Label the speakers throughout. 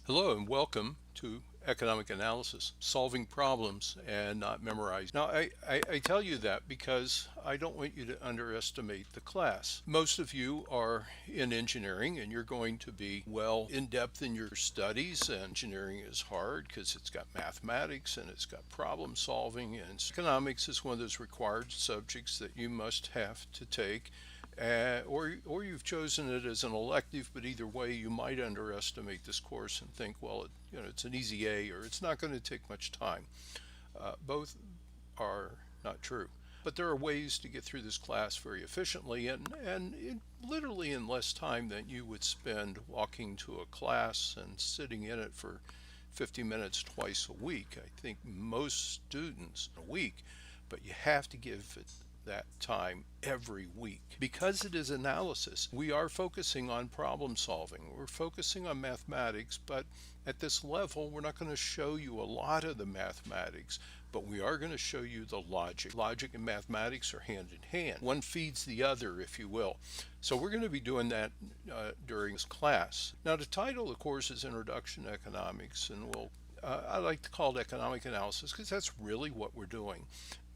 Speaker 1: Hello and welcome to Economic Analysis, solving problems and not memorizing. Now, I tell you that because I don't want you to underestimate the class. Most of you are in engineering and you're going to be well in depth in your studies. Engineering is hard because it's got mathematics and it's got problem solving, and economics is one of those required subjects that you must have to take. Or you've chosen it as an elective, but either way, you might underestimate this course and think, well, it's an easy A, or it's not going to take much time. Both are not true. But there are ways to get through this class very efficiently and literally in less time than you would spend walking to a class and sitting in it for 50 minutes twice a week. I think most students a week, but you have to give it that time every week. Because it is analysis, we are focusing on problem solving. We're focusing on mathematics, but at this level, we're not going to show you a lot of the mathematics, but we are going to show you the logic. Logic and mathematics are hand in hand. One feeds the other, if you will. So we're going to be doing that during this class. Now, the title of the course is Introduction to Economics, and I like to call it economic analysis because that's really what we're doing.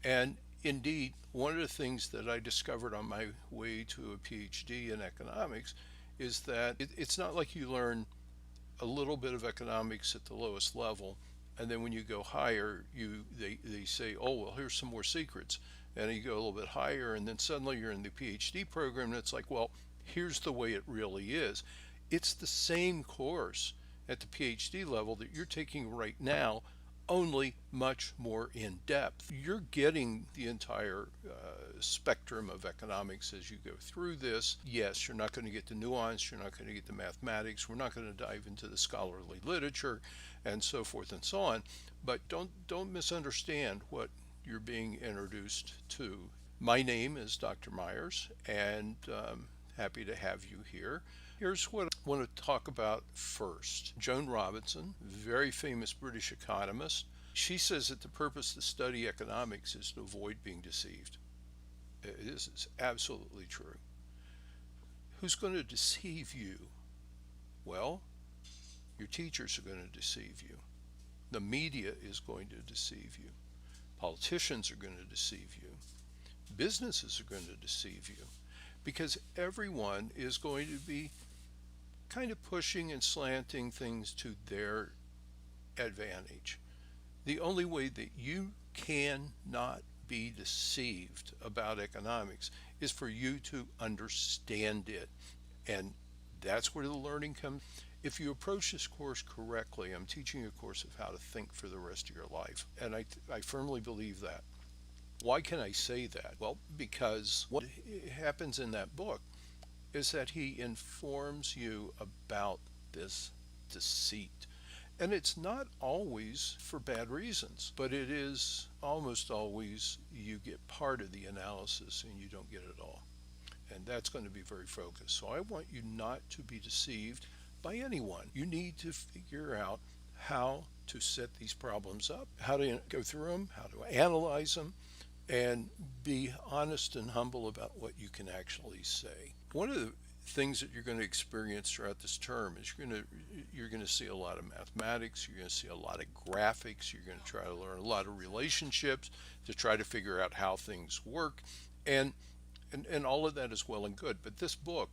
Speaker 1: And indeed, one of the things that I discovered on my way to a PhD in economics is that it's not like you learn a little bit of economics at the lowest level, and then when you go higher, they say, oh, well, here's some more secrets. And you go a little bit higher, and then suddenly you're in the PhD program, and it's like, well, here's the way it really is. It's the same course at the PhD level that you're taking right now, only much more in depth. You're getting the entire spectrum of economics as you go through this. Yes, you're not going to get the nuance, you're not going to get the mathematics, we're not going to dive into the scholarly literature and so forth and so on, but don't misunderstand what you're being introduced to. My name is Dr. Myers, and happy to have you here. Here's what I want to talk about first. Joan Robinson, very famous British economist, she says that the purpose to study economics is to avoid being deceived. This is absolutely true. Who's going to deceive you? Well, your teachers are going to deceive you. The media is going to deceive you. Politicians are going to deceive you. Businesses are going to deceive you, because everyone is going to be kind of pushing and slanting things to their advantage. The only way that you cannot be deceived about economics is for you to understand it. And that's where the learning comes. If you approach this course correctly, I'm teaching you a course of how to think for the rest of your life. And I firmly believe that. Why can I say that? Well, because what happens in that book is that he informs you about this deceit. And it's not always for bad reasons, but it is almost always you get part of the analysis and you don't get it all. And that's going to be very focused. So I want you not to be deceived by anyone. You need to figure out how to set these problems up, how to go through them, how to analyze them, and be honest and humble about what you can actually say. One of the things that you're going to experience throughout this term is you're going to see a lot of mathematics, you're going to see a lot of graphics, you're going to try to learn a lot of relationships to try to figure out how things work, and all of that is well and good. But this book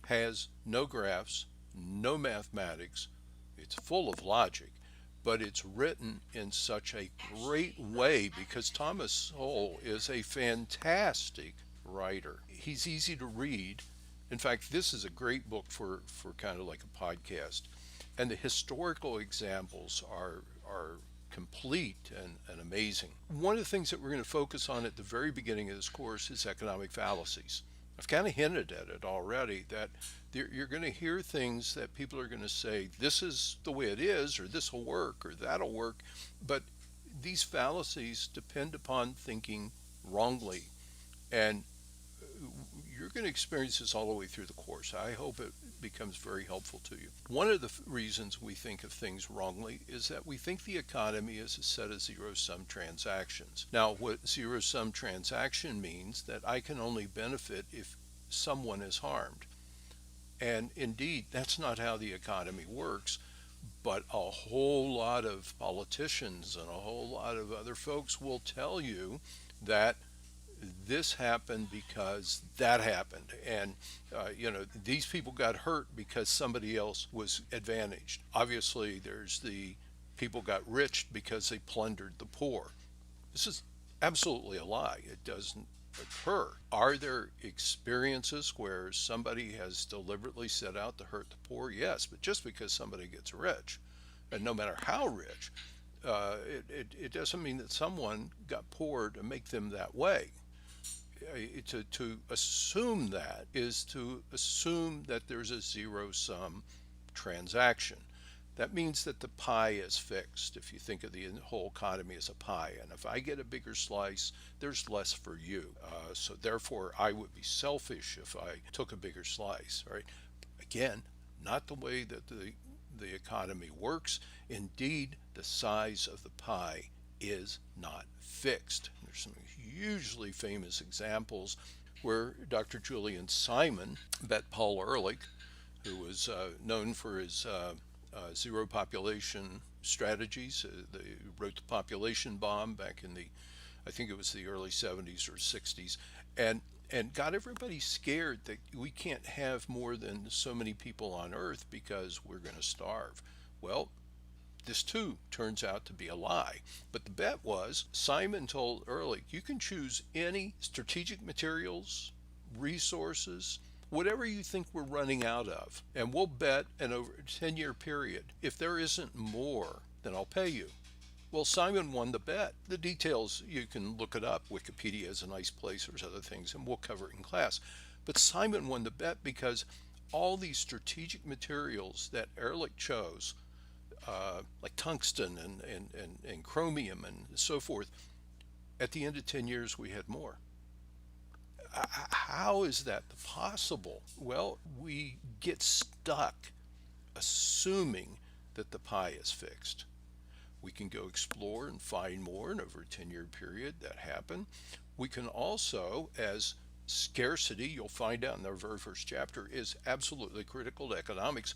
Speaker 1: has no graphs, no mathematics. It's full of logic, but it's written in such a great way because Thomas Sowell is a fantastic writer. He's easy to read. In fact, this is a great book for kind of like a podcast. And the historical examples are complete and amazing. One of the things that we're going to focus on at the very beginning of this course is economic fallacies. I've kind of hinted at it already, that you're going to hear things that people are going to say, this is the way it is, or this will work, or that'll work. But these fallacies depend upon thinking wrongly. And you're going to experience this all the way through the course. I hope it becomes very helpful to you. One of the reasons we think of things wrongly is that we think the economy is a set of zero-sum transactions. Now, what zero-sum transaction means that I can only benefit if someone is harmed. And indeed, that's not how the economy works. But a whole lot of politicians and a whole lot of other folks will tell you that this happened because that happened. And, these people got hurt because somebody else was advantaged. Obviously, there's the people got rich because they plundered the poor. This is absolutely a lie. It doesn't occur. Are there experiences where somebody has deliberately set out to hurt the poor? Yes, but just because somebody gets rich, and no matter how rich, it doesn't mean that someone got poor to make them that way. To assume that is to assume that there's a zero sum transaction. That means that the pie is fixed. If you think of the whole economy as a pie, and if I get a bigger slice, there's less for you. So therefore, I would be selfish if I took a bigger slice. Right? Again, not the way that the economy works. Indeed, the size of the pie is not fixed. There's some hugely famous examples where Dr. Julian Simon bet Paul Ehrlich, who was known for his zero population strategies. They wrote the population bomb back in I think it was the early 70s or 60s, and got everybody scared that we can't have more than so many people on Earth because we're going to starve. Well, this too turns out to be a lie. But the bet was Simon told Ehrlich, you can choose any strategic materials, resources, whatever you think we're running out of, and we'll bet an over 10-year period. If there isn't more, then I'll pay you. Well, Simon won the bet. The details, you can look it up. Wikipedia is a nice place. There's other things, and we'll cover it in class. But Simon won the bet because all these strategic materials that Ehrlich chose, like tungsten and chromium and so forth, at the end of 10 years, we had more. How is that possible? Well, we get stuck assuming that the pie is fixed. We can go explore and find more, and over a 10-year period that happened. We can also, as scarcity, you'll find out in our very first chapter, is absolutely critical to economics.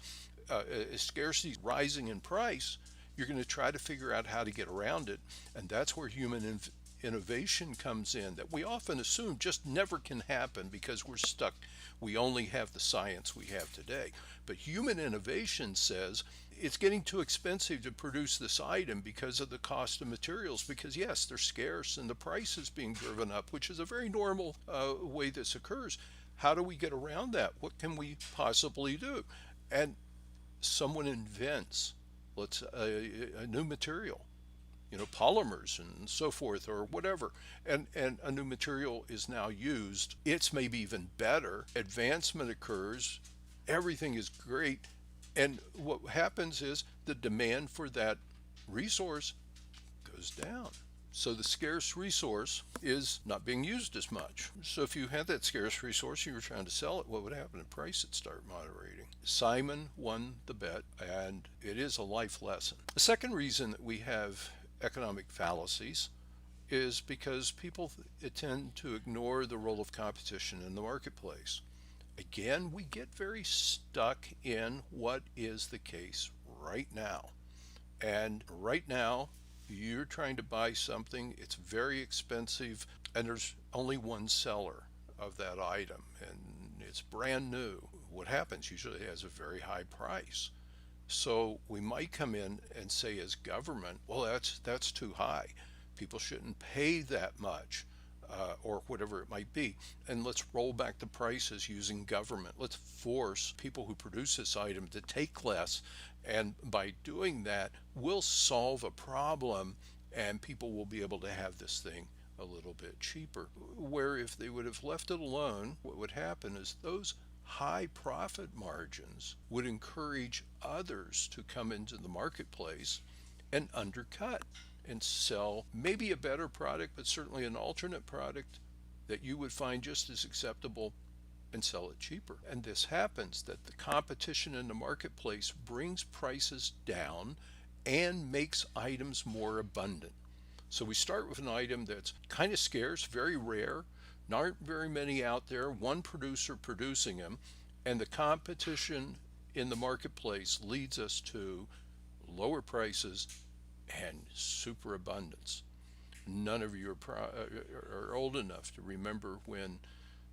Speaker 1: As scarcity is rising in price, you're going to try to figure out how to get around it, and that's where human innovation comes in, that we often assume just never can happen because we're stuck. We only have the science we have today. But human innovation says it's getting too expensive to produce this item because of the cost of materials, because yes, they're scarce and the price is being driven up, which is a very normal way this occurs. How do we get around that? What can we possibly do? And someone invents, a new material, polymers and so forth or whatever, and a new material is now used. It's maybe even better. Advancement occurs. Everything is great. And what happens is the demand for that resource goes down. So the scarce resource is not being used as much. So if you had that scarce resource, you were trying to sell it, what would happen? The price would start moderating. Simon won the bet, and it is a life lesson. The second reason that we have economic fallacies is because people tend to ignore the role of competition in the marketplace. Again, we get very stuck in what is the case right now. And right now, you're trying to buy something, it's very expensive, and there's only one seller of that item, and it's brand new. What happens? Usually it has a very high price. So we might come in and say as government, well, that's too high. People shouldn't pay that much. Or whatever it might be. And let's roll back the prices using government. Let's force people who produce this item to take less. And by doing that, we'll solve a problem and people will be able to have this thing a little bit cheaper. Where if they would have left it alone, what would happen is those high profit margins would encourage others to come into the marketplace and undercut and sell maybe a better product, but certainly an alternate product that you would find just as acceptable and sell it cheaper. And this happens, that the competition in the marketplace brings prices down and makes items more abundant. So we start with an item that's kind of scarce, very rare, not very many out there, one producer producing them, and the competition in the marketplace leads us to lower prices, and superabundance. None of you are old enough to remember when,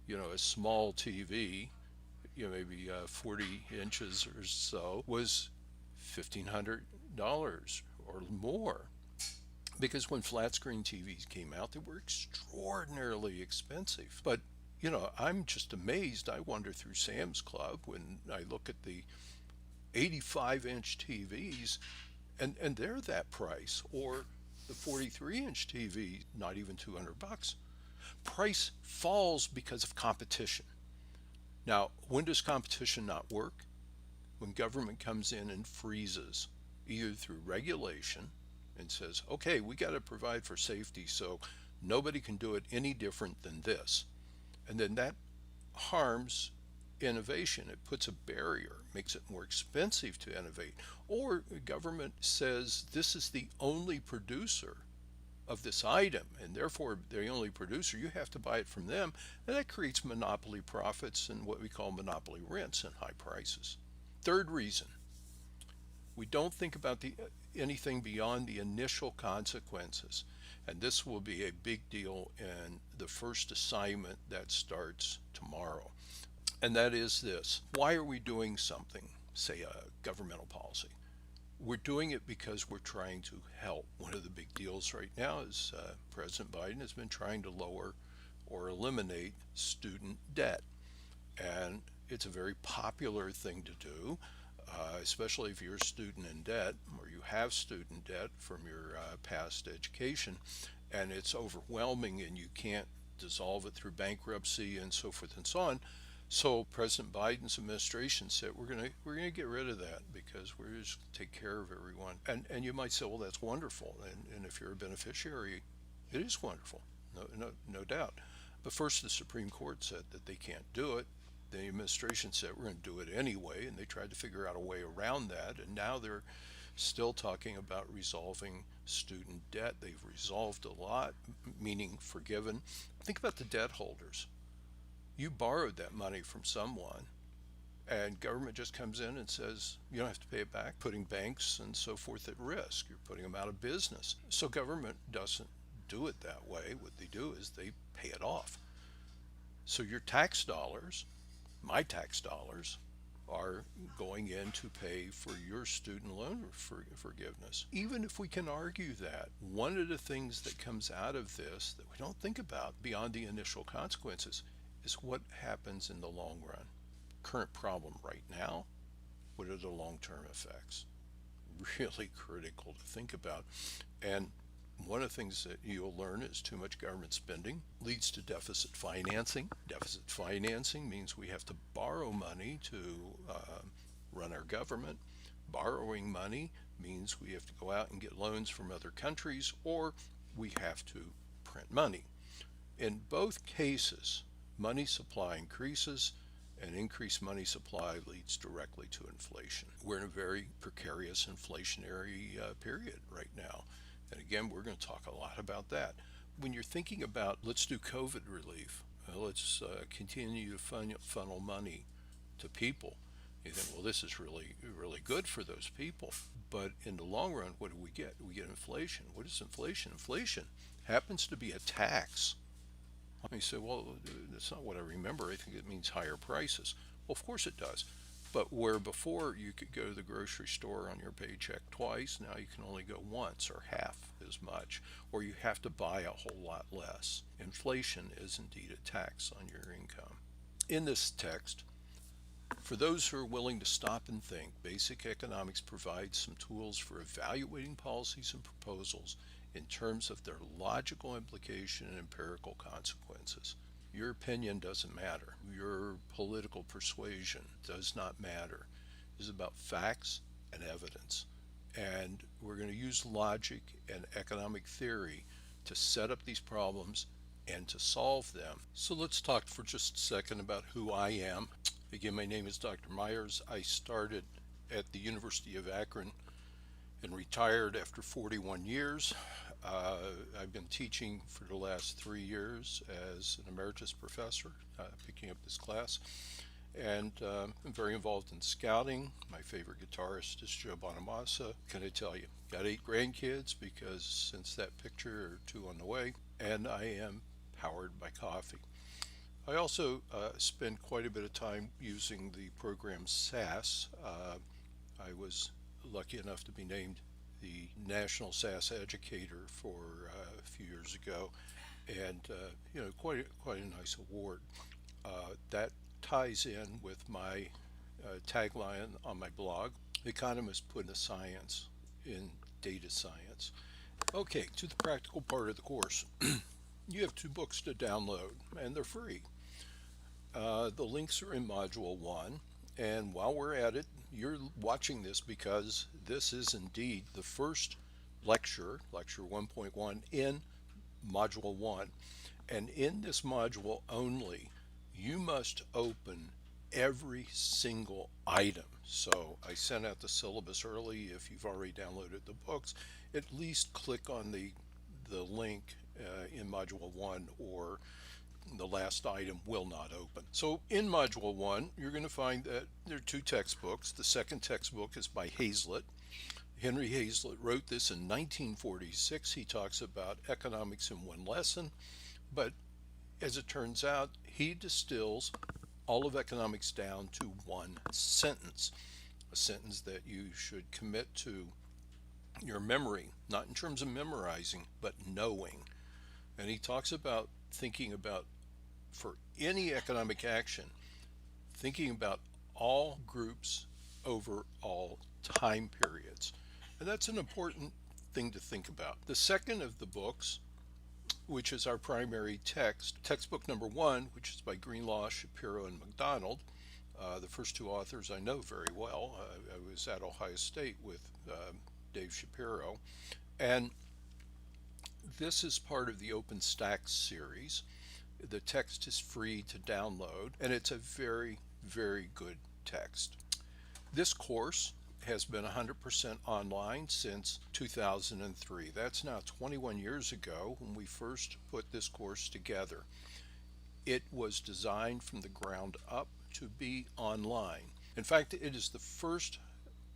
Speaker 1: a small TV, maybe 40 inches or so, was $1,500 or more. Because when flat screen TVs came out, they were extraordinarily expensive. But, I'm just amazed. I wander through Sam's Club when I look at the 85-inch TVs, and they're that price, or the 43-inch TV, not even $200. Price falls because of competition. Now, when does competition not work? When government comes in and freezes, either through regulation and says, okay, we got to provide for safety, so nobody can do it any different than this. And then that harms innovation. It puts a barrier, makes it more expensive to innovate. Or the government says this is the only producer of this item, and therefore they're the only producer, you have to buy it from them, and that creates monopoly profits and what we call monopoly rents and high prices. Third reason, we don't think about anything beyond the initial consequences, and this will be a big deal in the first assignment that starts tomorrow. And that is this: why are we doing something, say a governmental policy? We're doing it because we're trying to help. One of the big deals right now is President Biden has been trying to lower or eliminate student debt. And it's a very popular thing to do, especially if you're a student in debt or you have student debt from your past education, and it's overwhelming and you can't dissolve it through bankruptcy and so forth and so on. So President Biden's administration said we're gonna get rid of that because we're just take care of everyone. And you might say, well, that's wonderful, and if you're a beneficiary, it is wonderful, no doubt. But first, the Supreme Court said that they can't do it. The administration said we're going to do it anyway, and they tried to figure out a way around that. And now they're still talking about resolving student debt. They've resolved a lot, meaning forgiven. Think about the debt holders. You borrowed that money from someone, and government just comes in and says you don't have to pay it back, putting banks and so forth at risk. You're putting them out of business. So government doesn't do it that way. What they do is they pay it off. So your tax dollars, my tax dollars, are going in to pay for your student loan forgiveness. Even if we can argue that, one of the things that comes out of this that we don't think about beyond the initial consequences is what happens in the long run. Current problem right now, what are the long-term effects? Really critical to think about. And one of the things that you'll learn is too much government spending leads to deficit financing. Deficit financing means we have to borrow money to run our government. Borrowing money means we have to go out and get loans from other countries, or we have to print money. In both cases, money supply increases, and increased money supply leads directly to inflation. We're in a very precarious inflationary period right now. And again, we're going to talk a lot about that. When you're thinking about, let's do COVID relief, let's continue to funnel money to people, you think, well, this is really, really good for those people. But in the long run, what do we get? We get inflation. What is inflation? Inflation happens to be a tax. You say, well, that's not what I remember. I think it means higher prices. Well, of course it does. But where before you could go to the grocery store on your paycheck twice, now you can only go once or half as much, or you have to buy a whole lot less. Inflation is indeed a tax on your income. In this text, for those who are willing to stop and think, Basic Economics provides some tools for evaluating policies and proposals in terms of their logical implication and empirical consequences. Your opinion doesn't matter. Your political persuasion does not matter. It's about facts and evidence. And we're going to use logic and economic theory to set up these problems and to solve them. So let's talk for just a second about who I am. Again, my name is Dr. Myers. I started at the University of Akron and retired after 41 years. I've been teaching for the last 3 years as an emeritus professor, picking up this class. and I'm very involved in scouting. My favorite guitarist is Joe Bonamassa. Can I tell you? Got 8 grandkids because since that picture are 2 on the way, and I am powered by coffee. I also spend quite a bit of time using the program SAS. I was lucky enough to be named the National SAS Educator for a few years ago, and quite a nice award. That ties in with my tagline on my blog: economists put the science in data science. Okay, to the practical part of the course. You have 2 books to download, and they're free. The links are in Module 1, and while we're at it, you're watching this because this is indeed the first lecture 1.1 in Module 1. And in this module only, you must open every single item. So I sent out the syllabus early. If you've already downloaded the books, at least click on the link in Module 1, or the last item will not open. So in Module 1, you're going to find that there are 2 textbooks. The second textbook is by Hazlitt. Henry Hazlitt wrote this in 1946. He talks about economics in 1 lesson, but as it turns out, he distills all of economics down to 1 sentence, a sentence that you should commit to your memory, not in terms of memorizing, but knowing. And he talks about thinking about, for any economic action, thinking about all groups over all time periods. And that's an important thing to think about. The second of the books, which is our primary text, textbook number 1, which is by Greenlaw, Shapiro, and McDonald. The first 2 authors I know very well. I was at Ohio State with Dave Shapiro. And this is part of the OpenStax series. The text is free to download, and it's a very, very good text. This course has been 100% online since 2003. That's now 21 years ago when we first put this course together. It was designed from the ground up to be online. In fact, it is the first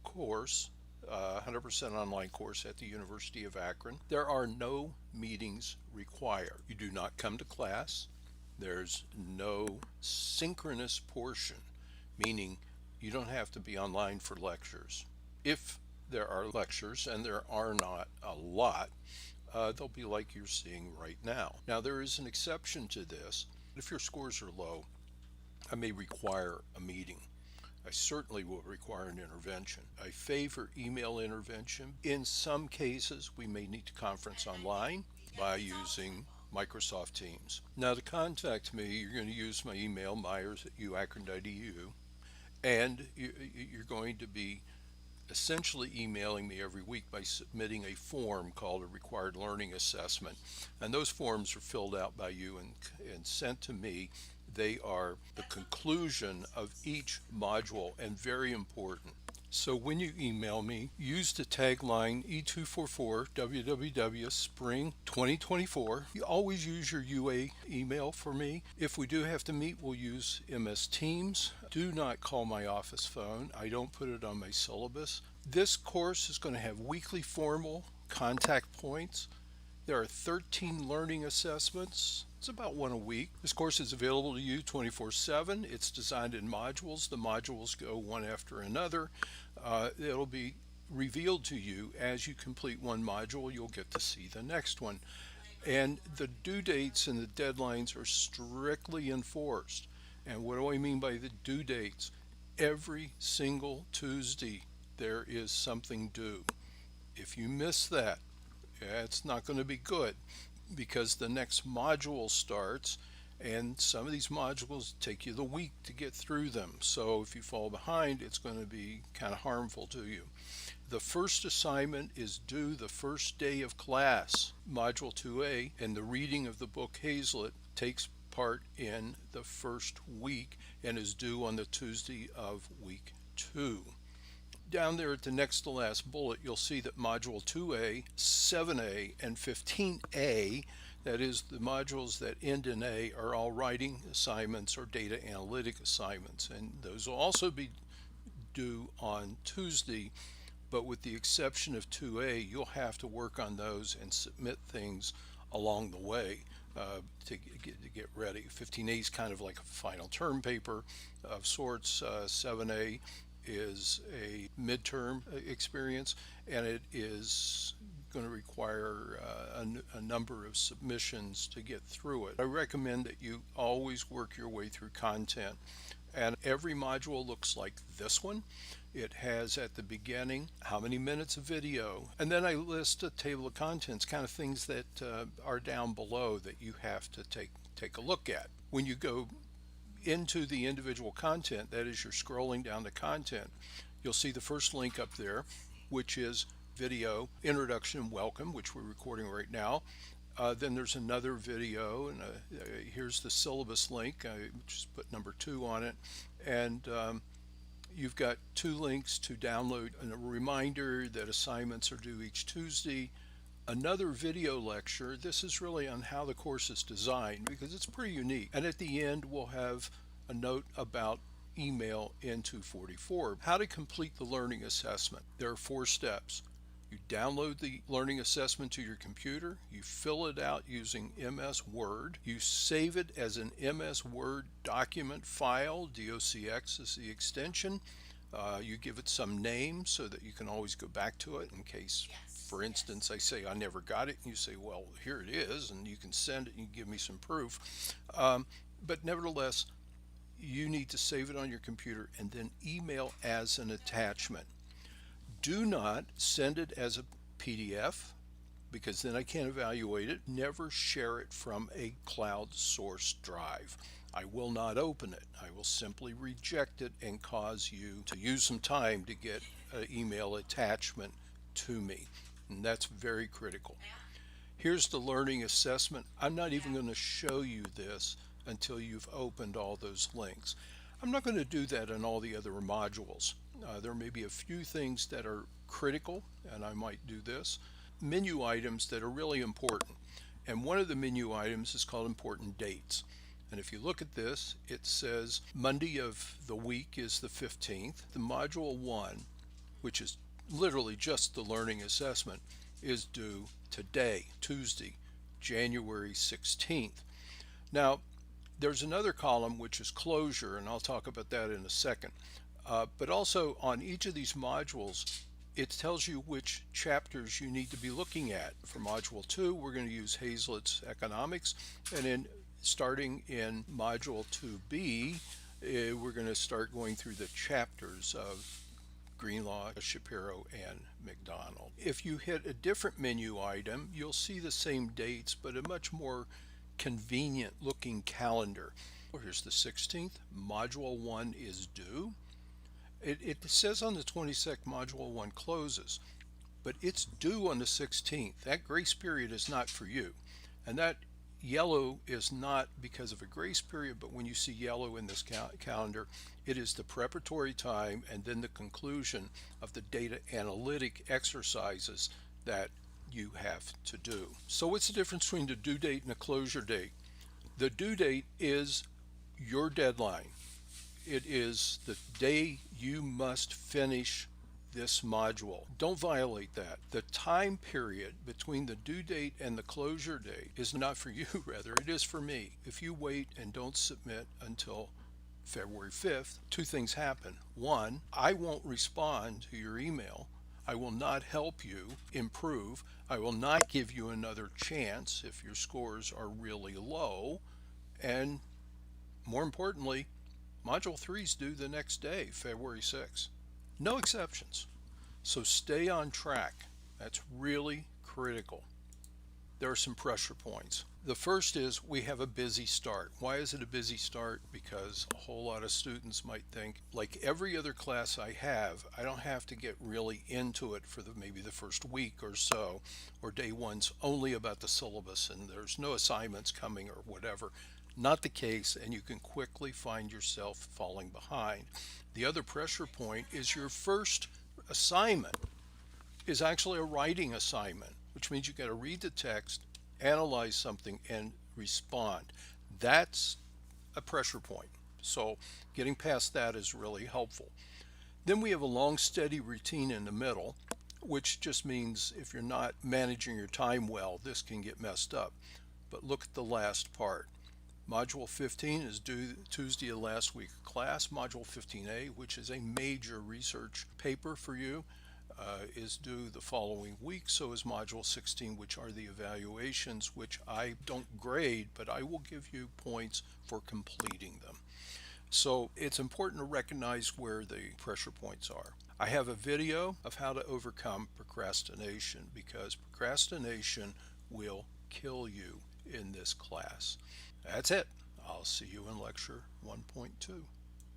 Speaker 1: course, 100% online course at the University of Akron. There are no meetings required. You do not come to class. There's no synchronous portion, meaning you don't have to be online for lectures. If there are lectures, and there are not a lot, they'll be like you're seeing right now. Now, there is an exception to this. If your scores are low, I may require a meeting. I certainly will require an intervention. I favor email intervention. In some cases, we may need to conference online by using Microsoft Teams. Now, to contact me, you're going to use my email, myers@uakron.edu, and you're going to be essentially emailing me every week by submitting a form called a required learning assessment. And those forms are filled out by you and sent to me. They are the conclusion of each module, and very important. So when you email me, use the tagline E244 www spring 2024. You always use your UA email for me. If we do have to meet, we'll use MS Teams. Do not call my office phone. I don't put it on my syllabus. This course is going to have weekly formal contact points. There are 13 learning assessments. It's about 1 a week. This course is available to you 24/7. It's designed in modules. The modules go one after another. It'll be revealed to you as you complete 1 module. You'll get to see the next one. And the due dates and the deadlines are strictly enforced. And what do I mean by the due dates? Every single Tuesday there is something due. If you miss that, it's not going to be good, because the next module starts, and some of these modules take you the week to get through them. So if you fall behind, it's going to be kind of harmful to you. The first assignment is due the first day of class, Module 2A, and the reading of the book Hazlitt takes part in the first week and is due on the Tuesday of week 2. Down there at the next to last bullet, you'll see that Module 2A, 7A, and 15A That is, the modules that end in A are all writing assignments or data analytic assignments, and those will also be due on Tuesday, but with the exception of 2A, you'll have to work on those and submit things along the way to get ready. 15A is kind of like a final term paper of sorts. 7A is a midterm experience, and it is going to require a number of submissions to get through it. I recommend that you always work your way through content, and every module looks like this one. It has at the beginning how many minutes of video, and then I list a table of contents, kind of things that are down below that you have to take a look at. When you go into the individual content, that is, you're scrolling down the content, you'll see the first link up there, which is video introduction and welcome, which we're recording right now. Then there's another video, and here's the syllabus link. I just put number 2 on it, and you've got 2 links to download, and a reminder that assignments are due each Tuesday. Another video lecture. This is really on how the course is designed, because it's pretty unique. And at the end, we'll have a note about email in 244. How to complete the learning assessment. There are 4 steps. You download the learning assessment to your computer, you fill it out using MS Word, you save it as an MS Word document file, DOCX is the extension. You give it some name so that you can always go back to it in case, for instance, I say I never got it, and you say, well, here it is, and you can send it and you give me some proof. But nevertheless, you need to save it on your computer and then email as an attachment. Do not send it as a PDF, because then I can't evaluate it. Never share it from a cloud source drive. I will not open it. I will simply reject it and cause you to use some time to get an email attachment to me. And that's very critical. Here's the learning assessment. I'm not even going to show you this until you've opened all those links. I'm not going to do that in all the other modules. There may be a few things that are critical, and I might do this. Menu items that are really important. And one of the menu items is called important dates. And if you look at this, it says Monday of the week is the 15th. The module 1, which is literally just the learning assessment, is due today, Tuesday, January 16th. Now, there's another column which is closure, and I'll talk about that in a second. But also on each of these modules, it tells you which chapters you need to be looking at. For module 2, we're going to use Hazlitt's economics, and then starting in module 2B, we're going to start going through the chapters of Greenlaw, Shapiro, and McDonald. If you hit a different menu item, you'll see the same dates, but a much more convenient looking calendar. Here's the 16th. Module 1 is due. It says on the 22nd module 1 closes, but it's due on the 16th. That grace period is not for you. And that yellow is not because of a grace period, but when you see yellow in this calendar, it is the preparatory time and then the conclusion of the data analytic exercises that you have to do. So what's the difference between the due date and the closure date? The due date is your deadline. It is the day you must finish this module. Don't violate that. The time period between the due date and the closure date is not for you, rather, it is for me. If you wait and don't submit until February 5th, 2 things happen. 1, I won't respond to your email. I will not help you improve. I will not give you another chance if your scores are really low. And more importantly, Module 3 is due the next day, February 6th. No exceptions. So stay on track. That's really critical. There are some pressure points. The first is we have a busy start. Why is it a busy start? Because a whole lot of students might think, like every other class I have, I don't have to get really into it for maybe the first week or so, or day 1's only about the syllabus and there's no assignments coming or whatever. Not the case, and you can quickly find yourself falling behind. The other pressure point is your first assignment is actually a writing assignment, which means you got to read the text, analyze something, and respond. That's a pressure point. So getting past that is really helpful. Then we have a long, steady routine in the middle, which just means if you're not managing your time well, this can get messed up. But look at the last part. Module 15 is due Tuesday of last week class. Module 15A, which is a major research paper for you, is due the following week. So is Module 16, which are the evaluations, which I don't grade, but I will give you points for completing them. So it's important to recognize where the pressure points are. I have a video of how to overcome procrastination, because procrastination will kill you in this class. That's it. I'll see you in lecture 1.2.